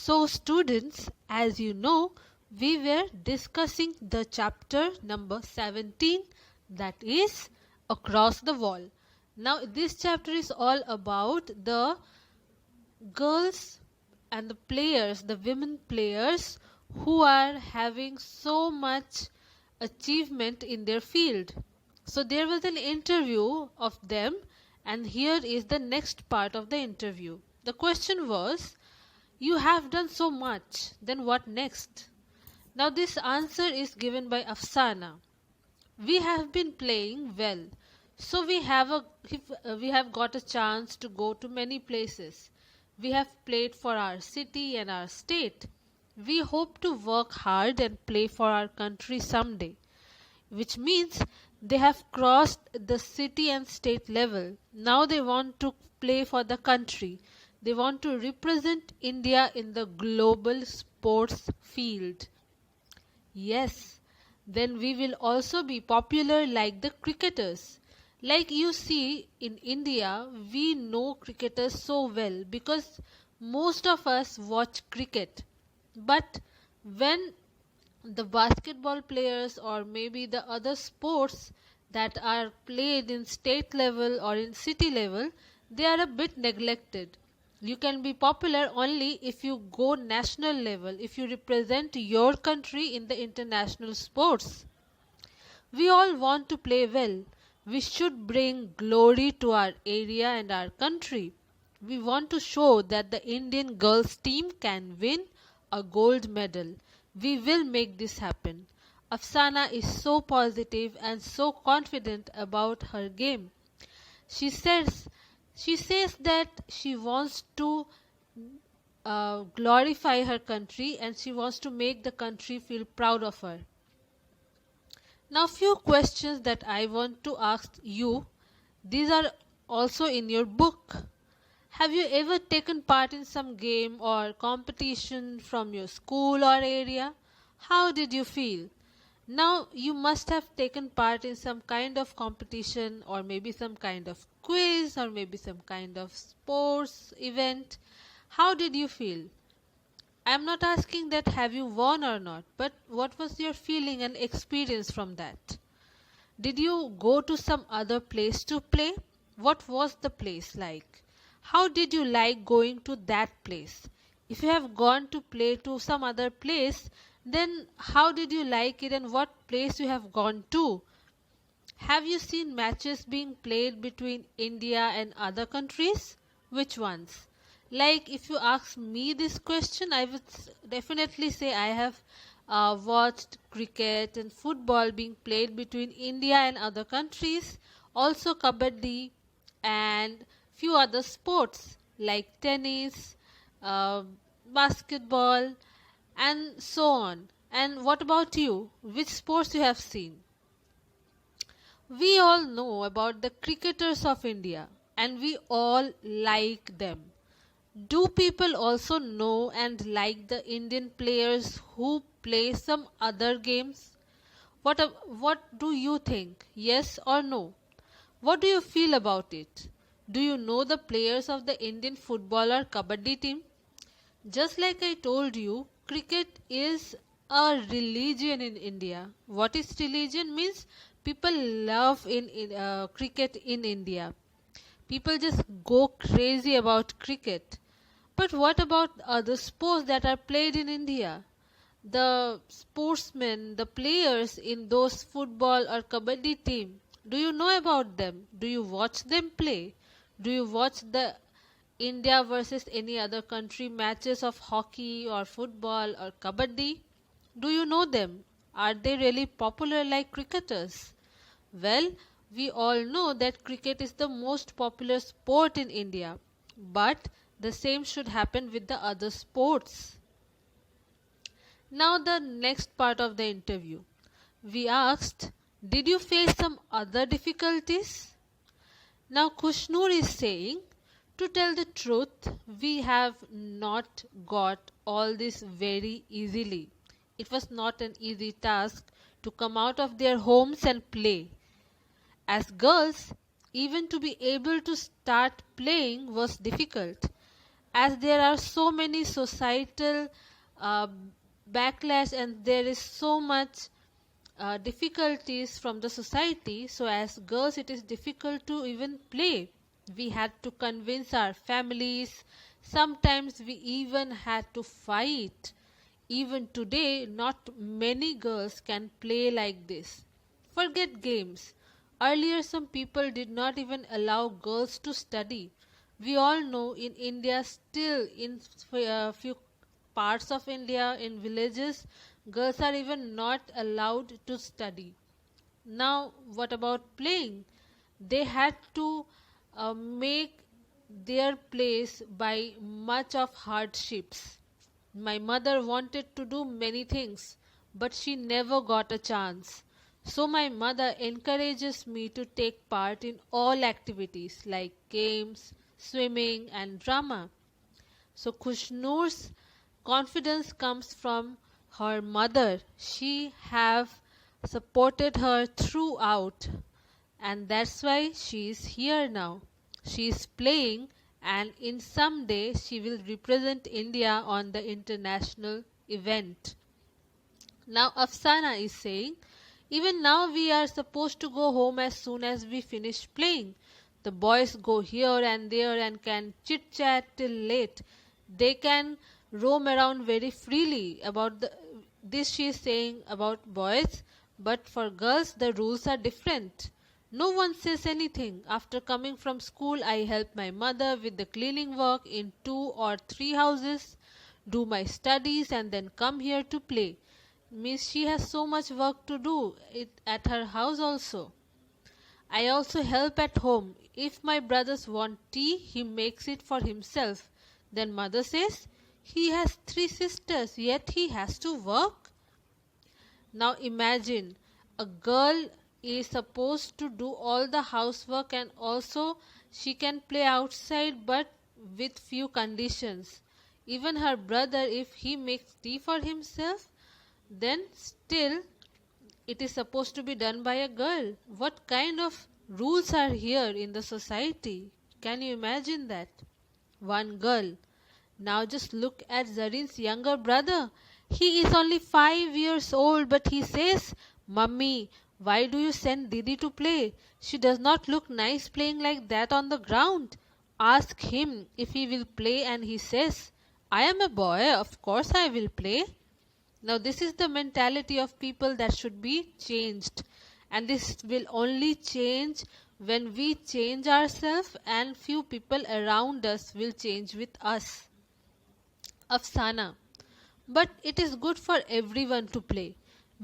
So students, as you know, we were discussing the chapter number 17, that is Across the Wall. Now this chapter is all about the girls and the players, the women players who are having so much achievement in their field. So there was an interview of them, and here is the next part of the interview. The question was, you have done so much, then what next? Now this answer is given by Afsana. We have been playing well, so we have got a chance to go to many places. We have played for our city and our state. We hope to work hard and play for our country someday, which means they have crossed the city and state level. Now they want to play for the country. They want to represent India in the global sports field. Yes, then we will also be popular like the cricketers. Like you see, in India, we know cricketers so well because most of us watch cricket. But when the basketball players or maybe the other sports that are played in state level or in city level, they are a bit neglected. You can be popular only if you go national level, if you represent your country in the international sports. We all want to play well. We should bring glory to our area and our country. We want to show that the Indian girls team can win a gold medal. We will make this happen. Afsana is so positive and so confident about her game. She says she says that she wants to glorify her country and she wants to make the country feel proud of her. Now few questions that I want to ask you. These are also in your book. Have you ever taken part in some game or competition from your school or area? How did you feel? Now you must have taken part in some kind of competition or maybe some kind of quiz or maybe some kind of sports event. How did you feel? I am not asking that have you won or not, but what was your feeling and experience from that? Did you go to some other place to play? What was the place like? How did you like going to that place? If you have gone to play to some other place, then how did you like it and what place you have gone to? Have you seen matches being played between India and other countries? Which ones? Like if you ask me this question, I would definitely say I have watched cricket and football being played between India and other countries. Also kabaddi and few other sports like tennis, basketball and so on. And what about you? Which sports you have seen? We all know about the cricketers of India and we all like them. Do people also know and like the Indian players who play some other games? What do you think? Yes or no? What do you feel about it? Do you know the players of the Indian football or kabaddi team? Just like I told you, cricket is a religion in India. What is religion means? People love cricket in India. People just go crazy about cricket. But what about other sports that are played in India? The sportsmen, the players in those football or kabaddi team, do you know about them? Do you watch them play? Do you watch the India versus any other country matches of hockey or football or kabaddi? Do you know them? Are they really popular like cricketers? Well, we all know that cricket is the most popular sport in India, but the same should happen with the other sports. Now the next part of the interview. We asked, did you face some other difficulties? Now Kushnur is saying, to tell the truth, we have not got all this very easily. It was not an easy task to come out of their homes and play. As girls, even to be able to start playing was difficult. as there are so many societal uh, backlash and there is so much difficulties from the society, so as girls it is difficult to even play. We had to convince our families, sometimes we even had to fight. Even today not many girls can play like this. Forget games. Earlier some people did not even allow girls to study. We all know in India still, in few parts of India, in villages, girls are even not allowed to study. Now, what about playing? They had to make their place by much of hardships. My mother wanted to do many things, but she never got a chance. So my mother encourages me to take part in all activities like games, swimming and drama. So Khushnoor's confidence comes from her mother. She have supported her throughout, and that's why she is here now. She is playing, and in some day she will represent India on the international event. Now Afsana is saying, even now we are supposed to go home as soon as we finish playing. The boys go here and there and can chit chat till late. They can roam around very freely. About this she is saying about boys, but for girls the rules are different. No one says anything. After coming from school, I help my mother with the cleaning work in 2 or 3 houses, do my studies, and then come here to play. Means she has so much work to do it at her house also. I also help at home. If my brothers want tea, he makes it for himself. Then mother says, he has 3 sisters, yet he has to work. Now imagine, a girl is supposed to do all the housework and also she can play outside but with few conditions. Even her brother, if he makes tea for himself, then still it is supposed to be done by a girl. What kind of rules are here in the society? Can you imagine that? One girl. Now just look at Zarin's younger brother. He is only 5 years old, but he says, Mummy, why do you send Didi to play? She does not look nice playing like that on the ground. Ask him if he will play and he says, I am a boy, of course I will play. Now this is the mentality of people that should be changed, and this will only change when we change ourselves and few people around us will change with us. Afsana. But it is good for everyone to play.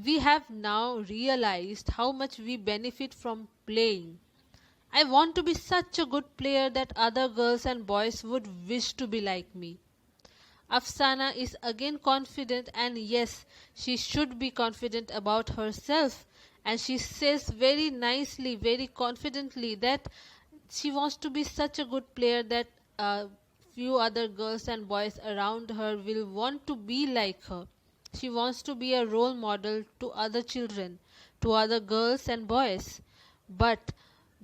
We have now realized how much we benefit from playing. I want to be such a good player that other girls and boys would wish to be like me. Afsana is again confident, and yes, she should be confident about herself, and she says very nicely, very confidently that she wants to be such a good player that few other girls and boys around her will want to be like her. She wants to be a role model to other children, to other girls and boys. But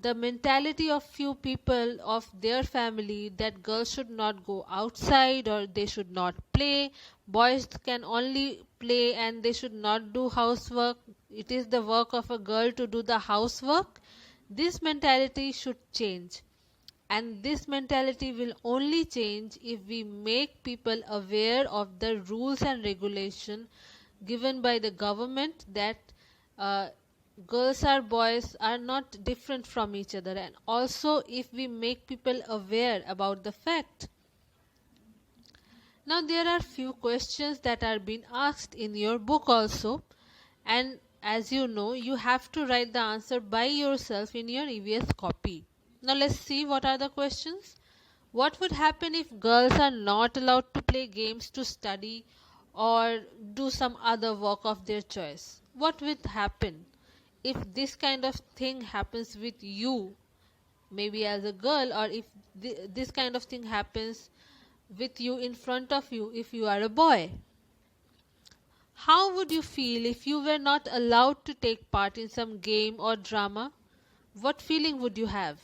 the mentality of few people of their family that girls should not go outside or they should not play, boys can only play and they should not do housework, it is the work of a girl to do the housework. This mentality should change, and this mentality will only change if we make people aware of the rules and regulation given by the government, that girls or boys are not different from each other, and also if we make people aware about the fact. Now there are few questions that are being asked in your book also, and as you know, you have to write the answer by yourself in your EVS copy. Now let's see what are the questions. What would happen if girls are not allowed to play games, to study or do some other work of their choice? What would happen if this kind of thing happens with you, maybe as a girl, or if this kind of thing happens with you in front of you if you are a boy? How would you feel if you were not allowed to take part in some game or drama? What feeling would you have?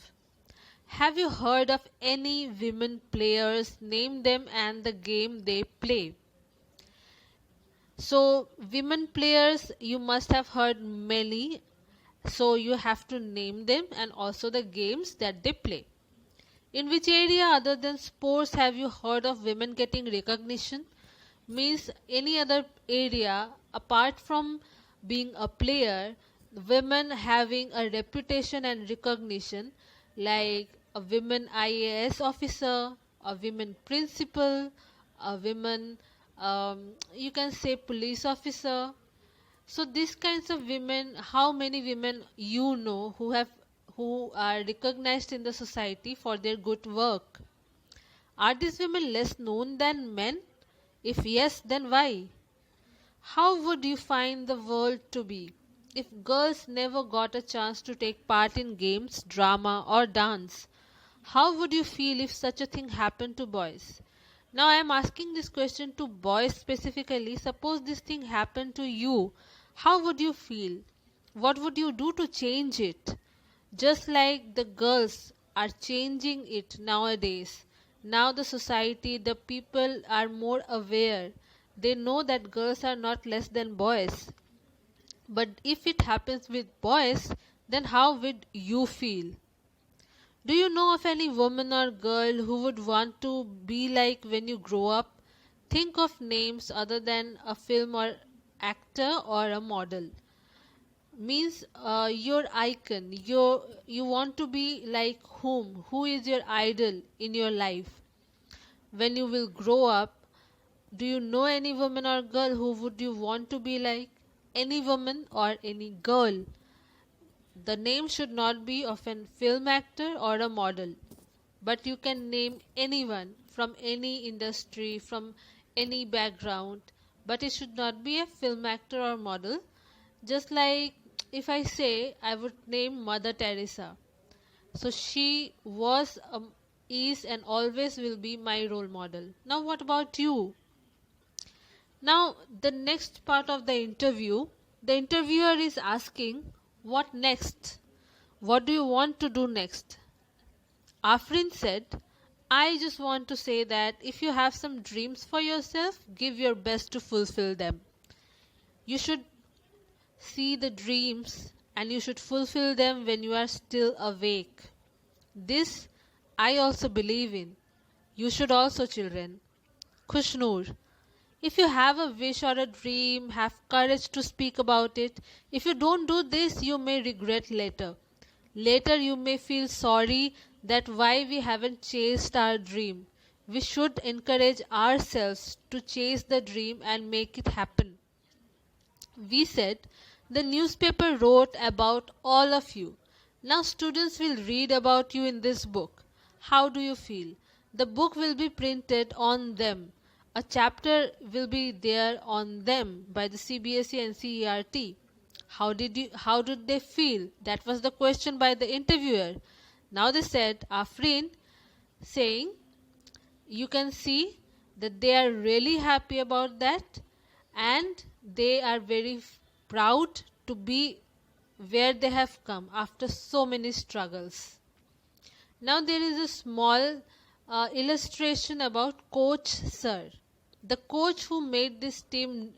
Have you heard of any women players? Name them and the game they play. So, women players, you must have heard many. So, you have to name them and also the games that they play. In which area other than sports have you heard of women getting recognition? Means any other area apart from being a player, women having a reputation and recognition, like a women IAS officer, a women principal, a women you can say police officer. So these kinds of women, how many women you know who are recognized in the society for their good work? Are these women less known than men? If yes, then why? How would you find the world to be if girls never got a chance to take part in games, drama, or dance? How would you feel if such a thing happened to boys? Now I am asking this question to boys specifically. Suppose this thing happened to you, how would you feel? What would you do to change it? Just like the girls are changing it nowadays. Now the society, the people are more aware. They know that girls are not less than boys. But if it happens with boys, then how would you feel? Do you know of any woman or girl who would want to be like when you grow up? Think of names other than a film or actor or a model. Means your icon. You want to be like whom? Who is your idol in your life? When you will grow up, do you know any woman or girl who would you want to be like? Any woman or any girl. The name should not be of a film actor or a model, but you can name anyone from any industry, from any background, but it should not be a film actor or model. Just like if I say I would name Mother Teresa. So she was, is, and always will be my role model. Now, what about you? Now, the next part of the interview, the interviewer is asking, what next? What do you want to do next? Afrin said, I just want to say that if you have some dreams for yourself, give your best to fulfill them. You should see the dreams and you should fulfill them when you are still awake. This I also believe in. You should also, children. Khushnoor. If you have a wish or a dream, have courage to speak about it. If you don't do this, you may regret later. Later you may feel sorry that why we haven't chased our dream. We should encourage ourselves to chase the dream and make it happen. We said the newspaper wrote about all of you. Now students will read about you in this book. How do you feel? The book will be printed on them. A chapter will be there on them by the CBSE and CERT. How did they feel? That was the question by the interviewer. Now they said, Afrin saying, you can see that they are really happy about that and they are very proud to be where they have come after so many struggles. Now there is a small illustration about Coach Sir. The coach who made this team,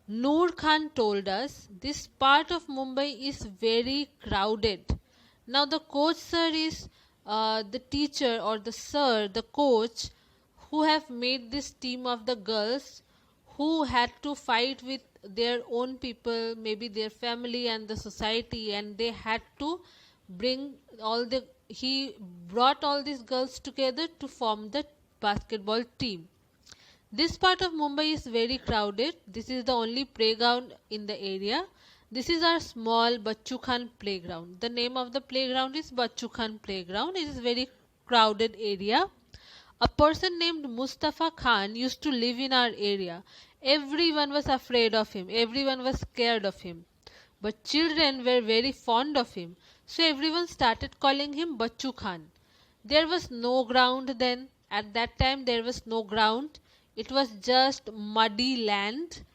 Noor Khan, told us this part of Mumbai is very crowded. Now the coach sir is the teacher or the sir, the coach who have made this team of the girls who had to fight with their own people, maybe their family and the society, and they had to he brought all these girls together to form the basketball team. This part of Mumbai is very crowded. This is the only playground in the area. This is our small Bachchu Khan playground. The name of the playground is Bachchu Khan playground. It is very crowded area. A person named Mustafa Khan used to live in our area. Everyone was afraid of him. Everyone was scared of him. But children were very fond of him. So everyone started calling him Bachchu Khan. There was no ground then. At that time there was no ground. It was just muddy land.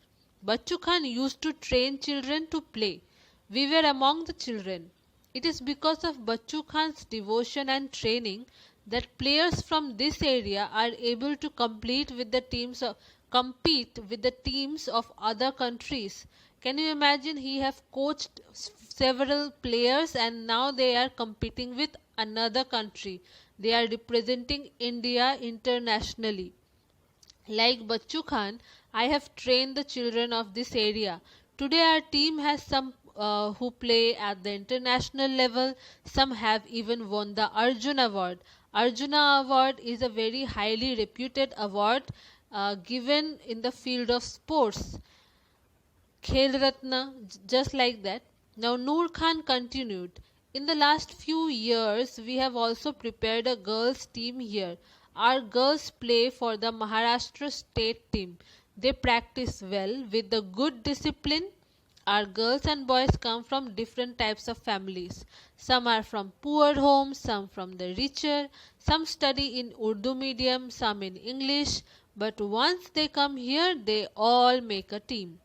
Bachchu Khan used to train children to play. We were among the children. It is because of Bachchu Khan's devotion and training that players from this area are able to compete with the teams of other countries. Can you imagine, he have coached several players and now they are competing with another country. They are representing India internationally. Like Bachchu Khan, I have trained the children of this area. Today our team has some who play at the international level. Some have even won the Arjuna Award. Arjuna Award is a very highly reputed award given in the field of sports. Khel Ratna, just like that. Now Noor Khan continued. In the last few years, we have also prepared a girls' team here. Our girls play for the Maharashtra state team. They practice well with the good discipline. Our girls and boys come from different types of families. Some are from poor homes, some from the richer, some study in Urdu medium, some in English. But once they come here, they all make a team.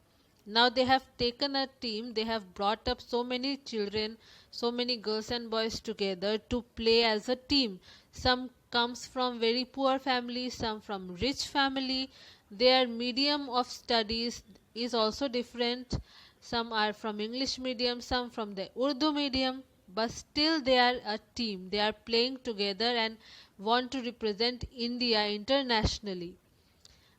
Now they have taken a team, they have brought up so many children, so many girls and boys together to play as a team. Some comes from very poor families, some from rich family. Their medium of studies is also different. Some are from English medium, some from the Urdu medium, but still they are a team. They are playing together and want to represent India internationally.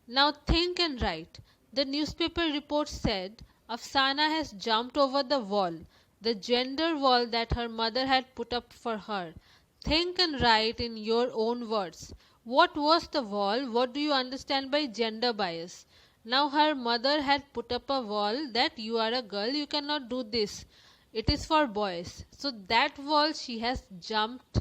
Now think and write. The newspaper report said Afsana has jumped over the wall, the gender wall that her mother had put up for her. Think and write in your own words. What was the wall? What do you understand by gender bias? Now her mother had put up a wall that you are a girl, you cannot do this. It is for boys. So that wall she has jumped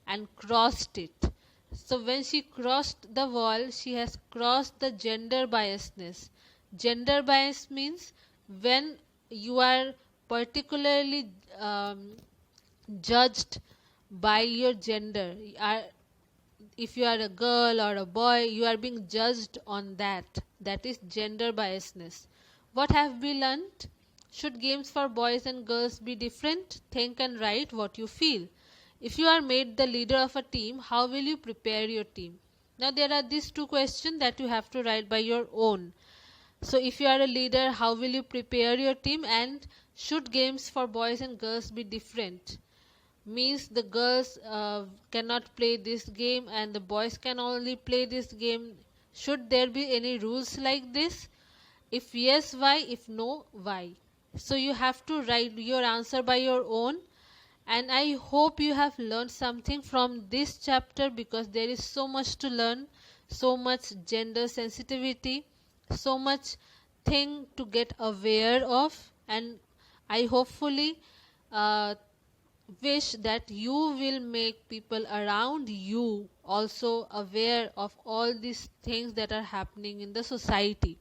and crossed it. So when she crossed the wall, she has crossed the gender biasness. Gender bias means when you are particularly judged by your gender. If you are a girl or a boy, you are being judged on that. That is gender biasness. What have we learnt? Should games for boys and girls be different? Think and write what you feel. If you are made the leader of a team, how will you prepare your team? Now there are these two questions that you have to write by your own. So if you are a leader, how will you prepare your team, and should games for boys and girls be different? Means the girls cannot play this game and the boys can only play this game. Should there be any rules like this? If yes, why? If no, why? So you have to write your answer by your own. And I hope you have learned something from this chapter, because there is so much to learn, so much gender sensitivity, so much thing to get aware of. And I hopefully wish that you will make people around you also aware of all these things that are happening in the society.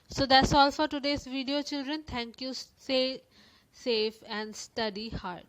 So that's all for today's video, children. Thank you. Stay safe and study hard.